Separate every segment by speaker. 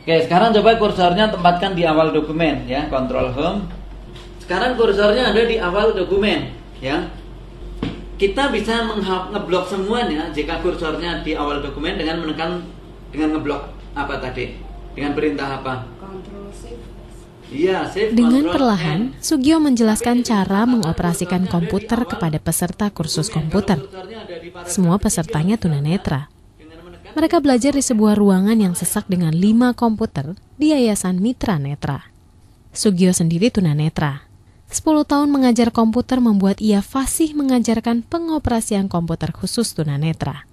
Speaker 1: Oke, sekarang coba kursornya tempatkan di awal dokumen ya, Control Home. Sekarang kursornya ada di awal dokumen ya. Kita bisa ngeblok semuanya jika kursornya di awal dokumen dengan ngeblok apa tadi? Dengan perintah apa?
Speaker 2: Control Shift.
Speaker 1: Iya, Shift.
Speaker 3: Dengan perlahan, Sugio menjelaskan cara mengoperasikan komputer kepada peserta kursus komputer. Semua pesertanya tunanetra. Mereka belajar di sebuah ruangan yang sesak dengan 5 komputer di Yayasan Mitra Netra. Sugio sendiri tunanetra. 10 tahun mengajar komputer membuat ia fasih mengajarkan pengoperasian komputer khusus tunanetra.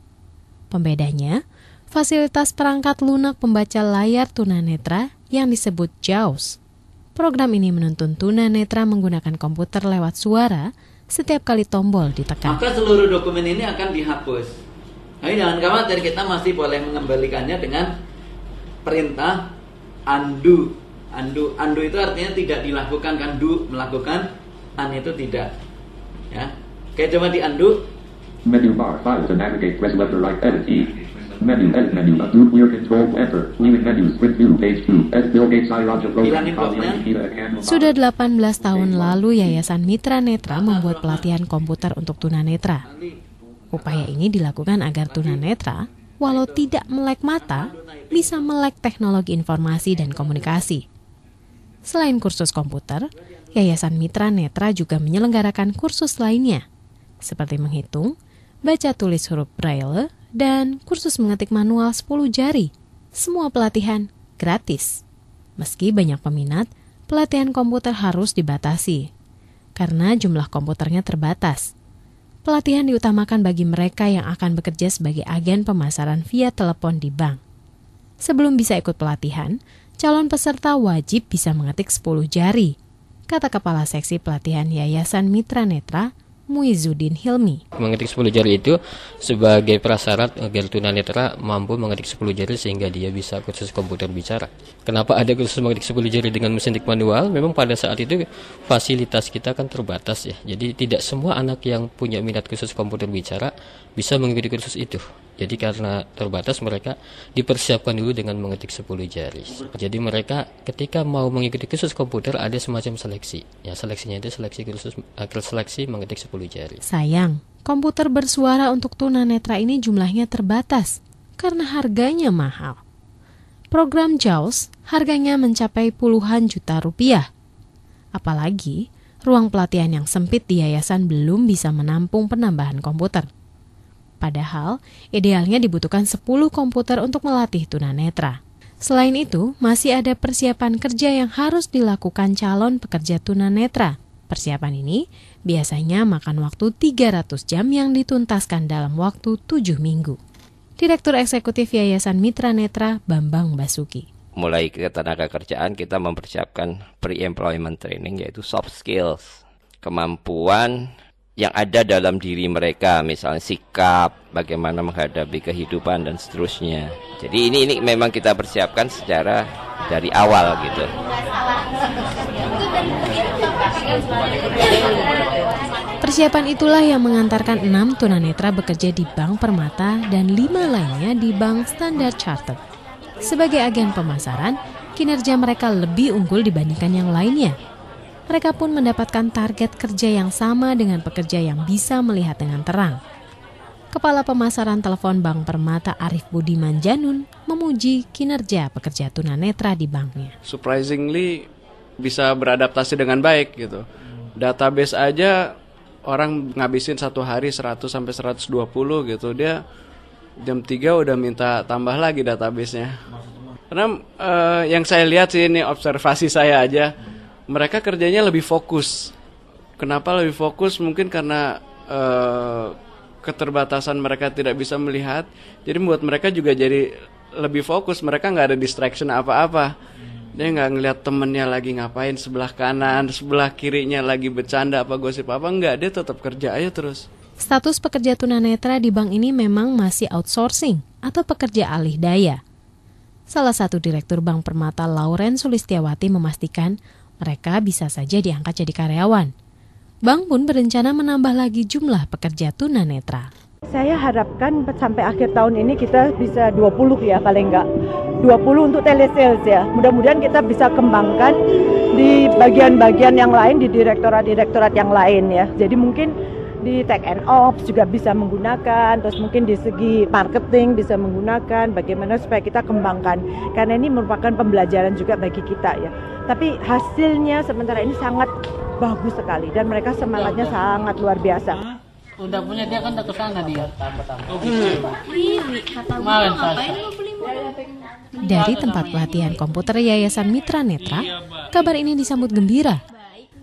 Speaker 3: Pembedanya, fasilitas perangkat lunak pembaca layar tunanetra yang disebut JAWS. Program ini menuntun tunanetra menggunakan komputer lewat suara setiap kali tombol ditekan.
Speaker 1: Maka seluruh dokumen ini akan dihapus. Tapi jangan khawatir, kita masih boleh mengembalikannya dengan perintah undo. Undo itu artinya tidak dilakukan, kan do melakukan, itu tidak. Ya. Oke, coba di undo.
Speaker 4: Menu bar file to navigate, press left or right edit key. Menu edit menu do clear control enter. Leaving menu sprint view page 2. S Bill Gates Roger program.
Speaker 3: Sudah 18 tahun lalu Yayasan Mitra Netra membuat pelatihan komputer untuk tunanetra. Upaya ini dilakukan agar tunanetra, walau tidak melek mata, bisa melek teknologi informasi dan komunikasi. Selain kursus komputer, Yayasan Mitra Netra juga menyelenggarakan kursus lainnya, seperti menghitung, baca tulis huruf Braille, dan kursus mengetik manual 10 jari. Semua pelatihan gratis. Meski banyak peminat, pelatihan komputer harus dibatasi, karena jumlah komputernya terbatas. Pelatihan diutamakan bagi mereka yang akan bekerja sebagai agen pemasaran via telepon di bank. Sebelum bisa ikut pelatihan, calon peserta wajib bisa mengetik 10 jari, kata Kepala Seksi Pelatihan Yayasan Mitra Netra, Muizuddin Hilmi.
Speaker 5: Mengetik 10 jari itu sebagai prasyarat agar tunanetra mampu mengetik 10 jari sehingga dia bisa kursus komputer bicara. Kenapa ada kursus mengetik 10 jari dengan mesin ketik manual? Memang pada saat itu fasilitas kita kan terbatas ya. Jadi tidak semua anak yang punya minat kursus komputer bicara bisa mengikuti kursus itu. Jadi karena terbatas mereka dipersiapkan dulu dengan mengetik 10 jari. Jadi mereka ketika mau mengikuti kursus komputer ada semacam seleksi. Ya seleksinya itu seleksi mengetik 10 jari.
Speaker 3: Sayang, komputer bersuara untuk tunanetra ini jumlahnya terbatas karena harganya mahal. Program JAWS harganya mencapai puluhan juta rupiah. Apalagi ruang pelatihan yang sempit di yayasan belum bisa menampung penambahan komputer. Padahal, idealnya dibutuhkan 10 komputer untuk melatih tunanetra. Selain itu, masih ada persiapan kerja yang harus dilakukan calon pekerja tunanetra. Persiapan ini biasanya makan waktu 300 jam yang dituntaskan dalam waktu 7 minggu. Direktur Eksekutif Yayasan Mitra Netra, Bambang Basuki.
Speaker 6: Mulai ke tenaga kerjaan, kita mempersiapkan pre-employment training, yaitu soft skills. Kemampuan yang ada dalam diri mereka, misalnya sikap, bagaimana menghadapi kehidupan dan seterusnya. Jadi ini memang kita persiapkan secara dari awal gitu.
Speaker 3: Persiapan itulah yang mengantarkan 6 tunanetra bekerja di Bank Permata dan 5 lainnya di Bank Standard Chartered. Sebagai agen pemasaran, kinerja mereka lebih unggul dibandingkan yang lainnya. Mereka pun mendapatkan target kerja yang sama dengan pekerja yang bisa melihat dengan terang. Kepala Pemasaran Telepon Bank Permata Arif Budiman Janun memuji kinerja pekerja tunanetra di banknya.
Speaker 7: Surprisingly bisa beradaptasi dengan baik gitu. Database aja orang ngabisin satu hari 100 sampai 120 gitu. Dia jam 3 udah minta tambah lagi databasenya. Karena yang saya lihat sih, ini observasi saya aja, mereka kerjanya lebih fokus. Kenapa lebih fokus? Mungkin karena keterbatasan mereka tidak bisa melihat. Jadi buat mereka juga jadi lebih fokus. Mereka nggak ada distraction apa-apa. Dia nggak ngelihat temennya lagi ngapain sebelah kanan, sebelah kirinya lagi bercanda apa gosip apa. Nggak, dia tetap kerja aja terus.
Speaker 3: Status pekerja tunanetra di bank ini memang masih outsourcing atau pekerja alih daya. Salah satu Direktur Bank Permata Lauren Sulistiawati memastikan mereka bisa saja diangkat jadi karyawan. Bank pun berencana menambah lagi jumlah pekerja tunanetra.
Speaker 8: Saya harapkan sampai akhir tahun ini kita bisa 20 ya paling enggak.
Speaker 2: 20 untuk telesales ya. Mudah-mudahan kita bisa kembangkan di bagian-bagian yang lain, di direktorat-direktorat yang lain ya. Jadi mungkin di tech and ops juga bisa menggunakan, terus mungkin di segi marketing bisa menggunakan, bagaimana supaya kita kembangkan, karena ini merupakan pembelajaran juga bagi kita ya. Tapi hasilnya sementara ini sangat bagus sekali dan mereka semangatnya sangat luar biasa.
Speaker 8: Udah punya dia kan udah kesana dia.
Speaker 3: Dari tempat pelatihan komputer Yayasan Mitra Netra, kabar ini disambut gembira.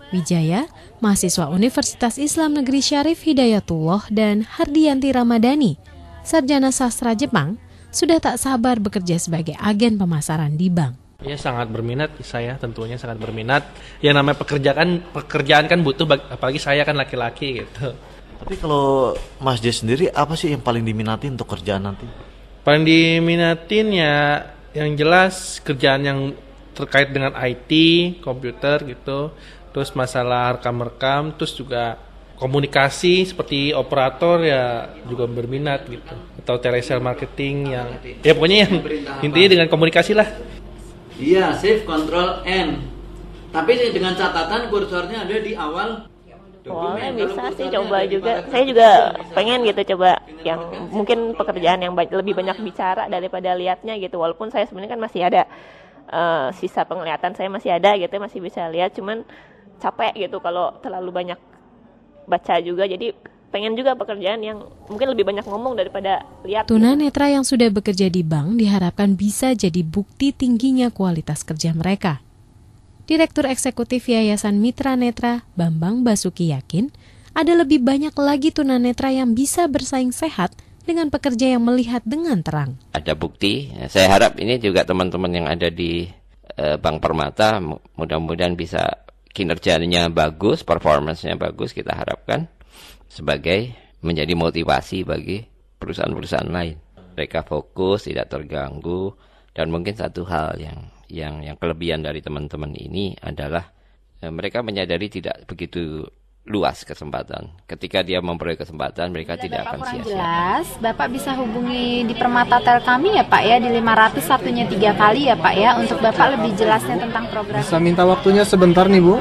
Speaker 3: Wijaya, mahasiswa Universitas Islam Negeri Syarif Hidayatullah, dan Hardianti Ramadhani, sarjana sastra Jepang, sudah tak sabar bekerja sebagai agen pemasaran di bank.
Speaker 9: Ya, sangat berminat, saya tentunya sangat berminat. Yang namanya pekerjaan kan butuh, apalagi saya kan laki-laki gitu.
Speaker 10: Tapi kalau Mas J sendiri, apa sih yang paling diminati untuk kerjaan nanti?
Speaker 9: Paling diminatin ya yang jelas kerjaan yang terkait dengan IT, komputer gitu. Terus masalah rekam-rekam, terus juga komunikasi seperti operator ya juga berminat gitu. Atau telesale marketing yang ya pokoknya yang intinya dengan komunikasi lah.
Speaker 1: Iya, Shift Control N. Tapi dengan catatan kursornya ada di awal.
Speaker 11: Awalnya bisa sih coba juga. Saya juga pengen gitu coba yang mungkin pekerjaan yang lebih banyak bicara daripada lihatnya gitu. Walaupun saya sebenarnya kan masih ada sisa penglihatan saya masih ada gitu, masih bisa lihat, cuman capek gitu kalau terlalu banyak baca juga. Jadi pengen juga pekerjaan yang mungkin lebih banyak ngomong daripada lihat.
Speaker 3: Tunanetra yang sudah bekerja di bank diharapkan bisa jadi bukti tingginya kualitas kerja mereka. Direktur Eksekutif Yayasan Mitra Netra, Bambang Basuki, yakin ada lebih banyak lagi tunanetra yang bisa bersaing sehat dengan pekerja yang melihat dengan terang.
Speaker 6: Ada bukti, saya harap ini juga teman-teman yang ada di Bank Permata mudah-mudahan bisa kinerjanya bagus, performance-nya bagus, kita harapkan sebagai menjadi motivasi bagi perusahaan-perusahaan lain. Mereka fokus, tidak terganggu, dan mungkin satu hal yang kelebihan dari teman-teman ini adalah mereka menyadari tidak begitu luas kesempatan. Ketika dia memperoleh kesempatan, mereka tidak akan sia-sia.
Speaker 12: Jelas, Bapak bisa hubungi di Permata Tel kami ya Pak ya, di 500 satunya 3 kali ya Pak ya, untuk Bapak lebih jelasnya tentang program.
Speaker 13: Bisa minta waktunya sebentar nih Bu.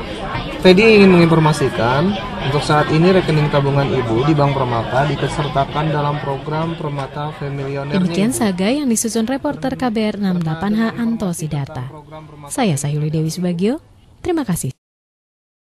Speaker 13: Teddy ingin menginformasikan, untuk saat ini rekening tabungan Ibu di Bank Permata dikesertakan dalam program Permata Familioner.
Speaker 3: Demikian saga yang disusun reporter KBR 68H Anto Sidarta. Saya Sayuli Dewi Subagio, terima kasih.